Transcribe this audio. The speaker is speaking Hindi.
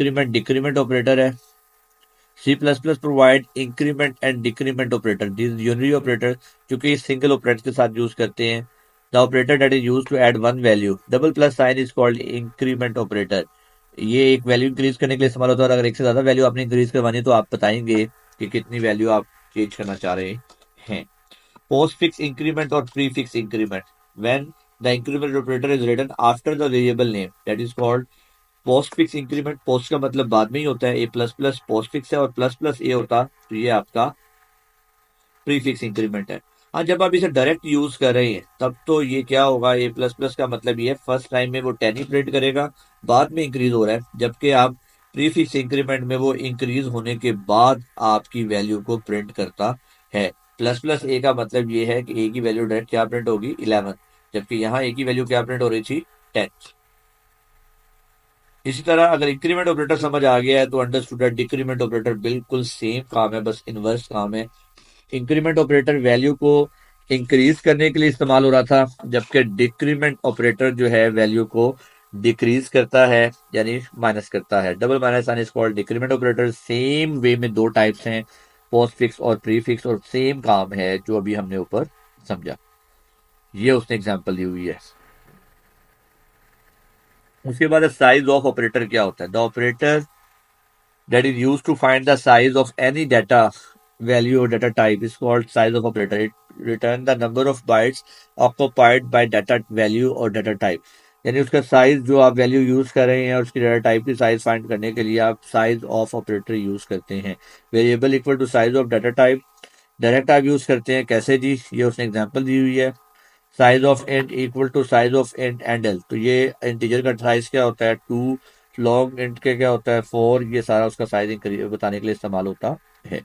इंक्रीमेंट डिक्रीमेंट ऑपरेटर है। C++ provide increment and decrement operator, this unary operator, क्योंकि सिंगल ऑपरेटर के साथ यूज करते हैं। The operator that is use to add one value, double plus sign is called increment operator. ये एक वैल्यू इंक्रीज करने के लिए इस्तेमाल होता है, और अगर एक से ज्यादा वैल्यू आपने इंक्रीज करवानी तो आप बताएंगे कि कितनी वैल्यू आप चेंज करना चाह रहे हैं। पोस्ट फिक्स इंक्रीमेंट और prefix increment, when the increment operator is written after the variable name that is called postfix increment. Post का मतलब बाद में ही होता है, A plus plus postfix है, और प्लस प्लस ए होता तो ये आपका प्री फिक्स इंक्रीमेंट है। हाँ, जब आप इसे डायरेक्ट यूज कर रहे हैं तब तो ये क्या होगा, ए प्लस प्लस का मतलब ये फर्स्ट टाइम में वो 10 ही प्रिंट करेगा, बाद में इंक्रीज हो रहा है, जबकि आप प्री फिक्स इंक्रीमेंट में वो इंक्रीज होने के बाद आपकी वैल्यू को प्रिंट करता है। प्लस प्लस ए का मतलब ये है कि ए की वैल्यू डायरेक्ट क्या प्रिंट होगी, 11, जबकि यहाँ ए की वैल्यू क्या प्रिंट हो रही थी, 10। इसी तरह अगर इंक्रीमेंट ऑपरेटर समझ आ गया है तो अंडरस्टूड है डिक्रीमेंट ऑपरेटर बिल्कुल सेम काम है, बस इनवर्स काम है। इंक्रीमेंट ऑपरेटर वैल्यू को इंक्रीज करने के लिए इस्तेमाल हो रहा था, जबकि डिक्रीमेंट ऑपरेटर जो है वैल्यू को डिक्रीज करता है, यानी माइनस करता है। Double minus sign is called decrement operator. Same way में दो टाइप्स हैं, पोस्ट फिक्स और प्री फिक्स, और सेम काम है जो अभी हमने ऊपर समझा। ये उसने एग्जांपल दी हुई है। उसके बाद साइज ऑफ ऑपरेटर क्या होता है, the operator that is used to find the size of any data value or data type is called size of operator. It return the number of bytes occupied by data value or data type. यानी उसका साइज जो आप वैल्यू यूज कर रहे हैं और उसकी डाटा टाइप की साइज फाइंड करने के लिए आप साइज ऑफ ऑपरेटर यूज करते हैं। Variable equal to size of data type, direct आप यूज करते हैं कैसे जी, ये उसने एग्जांपल दी हुई है। Size of int equal to size of int and L, तो ये इंटीजर का साइज क्या होता है 2, लॉन्ग इंट के क्या होता है 4, ये सारा उसका साइज बताने के लिए इस्तेमाल होता है।